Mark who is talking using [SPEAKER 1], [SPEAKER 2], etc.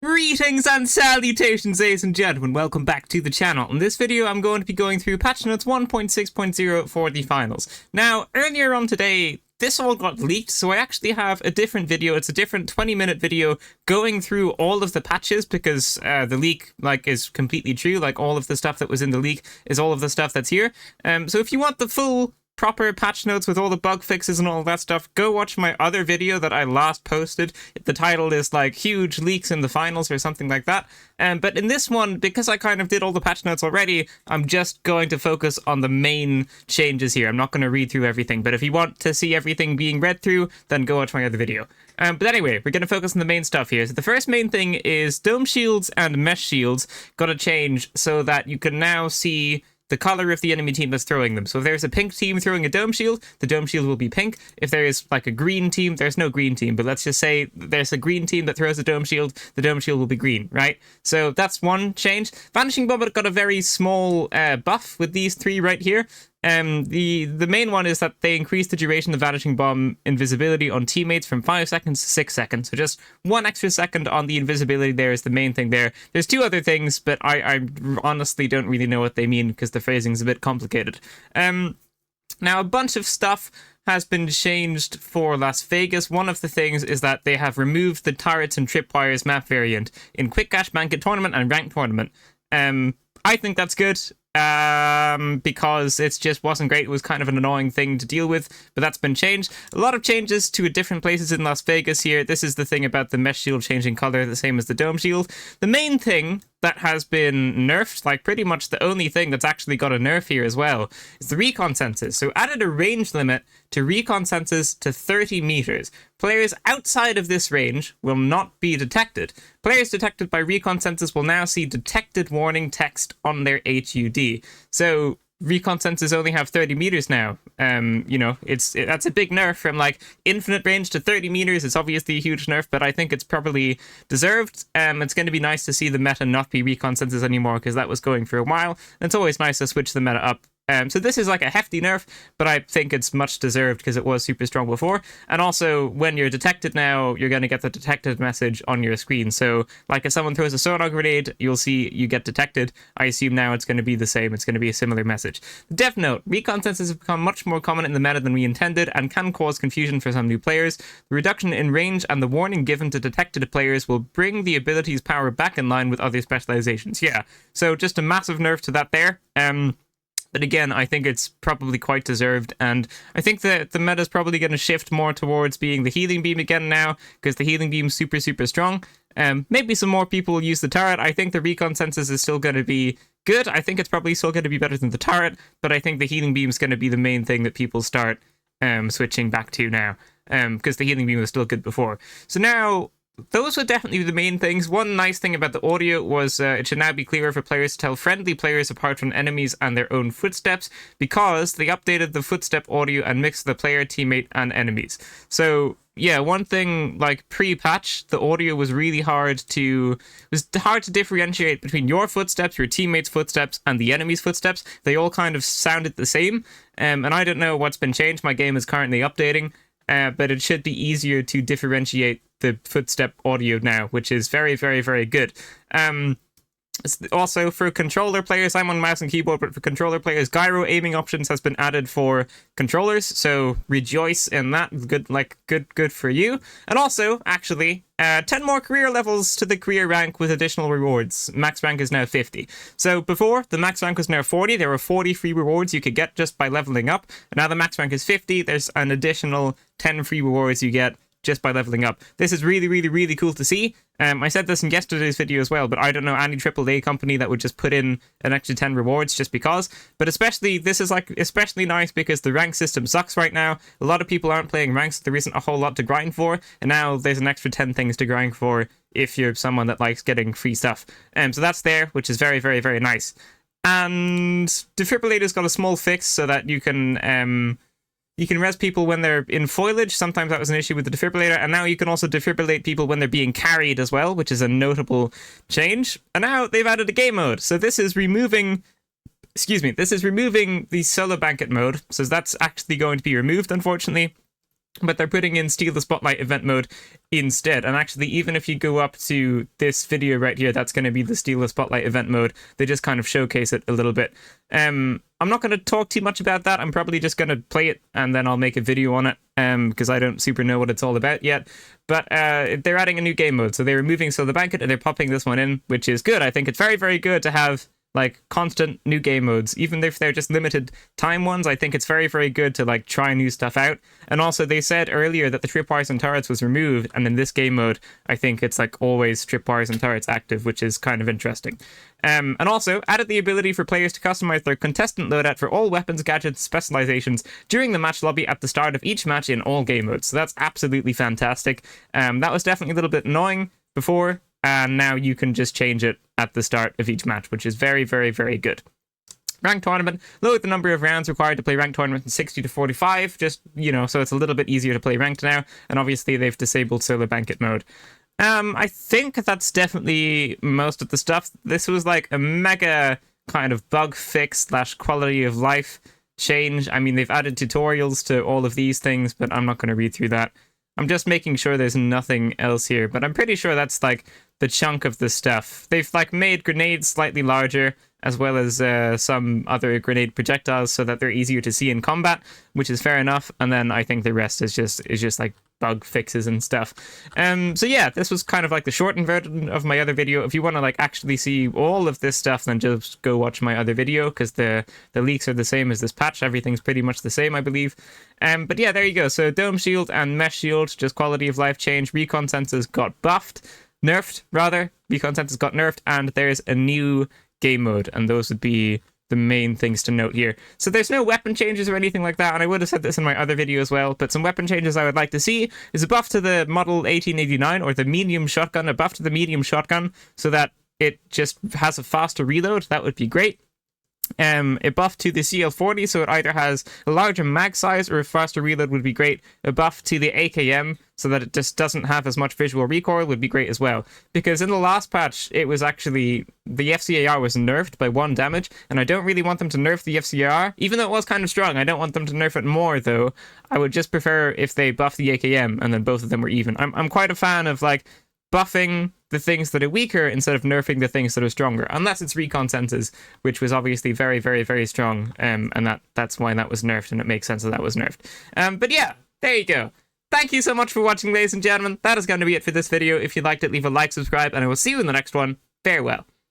[SPEAKER 1] Greetings and salutations, ladies and gentlemen. Welcome back to the channel. In this video, I'm going to be going through patch notes 1.6.0 for the finals. Now, earlier on today, this all got leaked, so I actually have a different video. It's a different 20-minute video going through all of the patches because the leak is completely true. All of the stuff that was in the leak is all of the stuff that's here. So if you want the full proper patch notes with all the bug fixes and all that stuff, go watch my other video that I last posted. The title is huge leaks in the finals or something like that. But in this one, because I kind of did all the patch notes already, I'm just going to focus on the main changes here. I'm not going to read through everything, but if you want to see everything being read through, then go watch my other video. But anyway, we're going to focus on the main stuff here. So the first main thing is dome shields and mesh shields got to change so that you can now see the color of the enemy team that's throwing them. So if there's a pink team throwing a dome shield, the dome shield will be pink. If there is a green team, there's no green team, but let's just say there's a green team that throws a dome shield, the dome shield will be green, right? So that's one change. Vanishing Bomb got a very small buff with these three right here. The main one is that they increase the duration of Vanishing Bomb invisibility on teammates from 5 seconds to 6 seconds. So just 1 extra second on the invisibility there is the main thing there. There's two other things, but I honestly don't really know what they mean because the phrasing's a bit complicated. Now, a bunch of stuff has been changed for Las Vegas. One of the things is that they have removed the turrets and tripwires map variant in Quick Cash, Banquet Tournament, and Ranked Tournament. I think that's good. Because it just wasn't great. It was kind of an annoying thing to deal with, but that's been changed. A lot of changes to different places in Las Vegas here. This is the thing about the mesh shield changing color, the same as the dome shield. The main thing that has been nerfed, pretty much the only thing that's actually got a nerf here as well, is the recon sensors. So added a range limit to recon sensors to 30 meters. Players outside of this range will not be detected. Players detected by recon sensors will now see detected warning text on their HUD. So recon sensors only have 30 meters now. That's a big nerf from infinite range to 30 meters. It's obviously a huge nerf, but I think it's probably deserved. It's going to be nice to see the meta not be recon sensors anymore because that was going for a while. And it's always nice to switch the meta up. So this is a hefty nerf, but I think it's much deserved because it was super strong before. And also, when you're detected now, you're going to get the detected message on your screen. So, if someone throws a sonar grenade, you'll see you get detected. I assume now it's going to be the same. It's going to be a similar message. Dev note, recon sensors have become much more common in the meta than we intended and can cause confusion for some new players. The reduction in range and the warning given to detected players will bring the ability's power back in line with other specializations. Yeah, so just a massive nerf to that there. But again, I think it's probably quite deserved, and I think that the meta is probably going to shift more towards being the healing beam again now, because the healing beam's super, super strong. Maybe some more people will use the turret. I think the recon sensors is still going to be good. I think it's probably still going to be better than the turret, but I think the healing beam is going to be the main thing that people start switching back to now, because the healing beam was still good before. So now, those were definitely the main things. One nice thing about the audio was it should now be clearer for players to tell friendly players apart from enemies and their own footsteps, because they updated the footstep audio and mixed the player, teammate, and enemies. So yeah, one thing, pre-patch, the audio was really hard to differentiate between your footsteps, your teammates' footsteps, and the enemy's footsteps. They all kind of sounded the same, and I don't know what's been changed. My game is currently updating, but it should be easier to differentiate the footstep audio now, which is very, very, very good. Also, for controller players, I'm on mouse and keyboard, but for controller players, gyro aiming options has been added for controllers, so rejoice in that. Good for you. And also, actually, 10 more career levels to the career rank with additional rewards. Max rank is now 50. So before, the max rank was now 40. There were 40 free rewards you could get just by leveling up. And now the max rank is 50. There's an additional 10 free rewards you get just by leveling up. This is really, really, really cool to see. I said this in yesterday's video as well, but I don't know any AAA company that would just put in an extra 10 rewards just because. But especially, this is especially nice because the rank system sucks right now. A lot of people aren't playing ranks. There isn't a whole lot to grind for. And now there's an extra 10 things to grind for if you're someone that likes getting free stuff. So that's there, which is very, very, very nice. And Defibrillator's got a small fix so that you can res people when they're in foliage. Sometimes that was an issue with the defibrillator, and now you can also defibrillate people when they're being carried as well, which is a notable change. And now they've added a game mode. So this is removing the solo banquet mode. So that's actually going to be removed, unfortunately. but they're putting in Steal the Spotlight event mode instead. And actually, even if you go up to this video right here, that's going to be the Steal the Spotlight event mode. They just kind of showcase it a little bit. I'm not going to talk too much about that. I'm probably just going to play it and then I'll make a video on it because I don't super know what it's all about yet. But they're adding a new game mode. So they're removing Steal the Banquet and they're popping this one in, which is good. I think it's very, very good to have like constant new game modes, even if they're just limited time ones. I think it's very, very good to like try new stuff out. And also they said earlier that the tripwires and turrets was removed, and in this game mode I think it's like always tripwires and turrets active, which is kind of interesting. And also added the ability for players to customize their contestant loadout for all weapons, gadgets, specializations during the match lobby at the start of each match in all game modes. So that's absolutely fantastic. That was definitely a little bit annoying before, and now you can just change it at the start of each match, which is very, very, very good. Ranked tournament, lowered the number of rounds required to play ranked tournament from 60 to 45, just, you know, so it's a little bit easier to play ranked now, and obviously they've disabled Solar Banquet mode. I think that's definitely most of the stuff. This was like a mega kind of bug fix / quality of life change. I mean, they've added tutorials to all of these things, but I'm not going to read through that. I'm just making sure there's nothing else here, but I'm pretty sure that's like the chunk of the stuff. They've like made grenades slightly larger, as well as some other grenade projectiles so that they're easier to see in combat, which is fair enough. And then I think the rest is just like bug fixes and stuff. So yeah, this was kind of like the shortened version of my other video. If you want to like actually see all of this stuff, then just go watch my other video, because the leaks are the same as this patch. Everything's pretty much the same, I believe. But yeah, there you go. So Dome Shield and Mesh Shield, just quality of life change. Recon Sensors got nerfed rather. Recon Sensors got nerfed, and there's a new game mode, and those would be the main things to note here. So there's no weapon changes or anything like that, and I would have said this in my other video as well, but some weapon changes I would like to see is a buff to the Model 1889, or the medium shotgun, a buff to the medium shotgun, so that it just has a faster reload. That would be great. A buff to the CL40, so it either has a larger mag size or a faster reload would be great. A buff to the AKM, so that it just doesn't have as much visual recoil, would be great as well. Because in the last patch, it was actually, the FCAR was nerfed by 1 damage, and I don't really want them to nerf the FCAR, even though it was kind of strong. I don't want them to nerf it more, though. I would just prefer if they buff the AKM, and then both of them were even. I'm quite a fan of, like, buffing the things that are weaker instead of nerfing the things that are stronger, unless it's Recon Sensors, which was obviously very, very, very strong, and that's why that was nerfed, and it makes sense that was nerfed. But yeah, there you go. Thank you so much for watching, ladies and gentlemen. That is going to be it for this video. If you liked it, leave a like, subscribe, and I will see you in the next one. Farewell.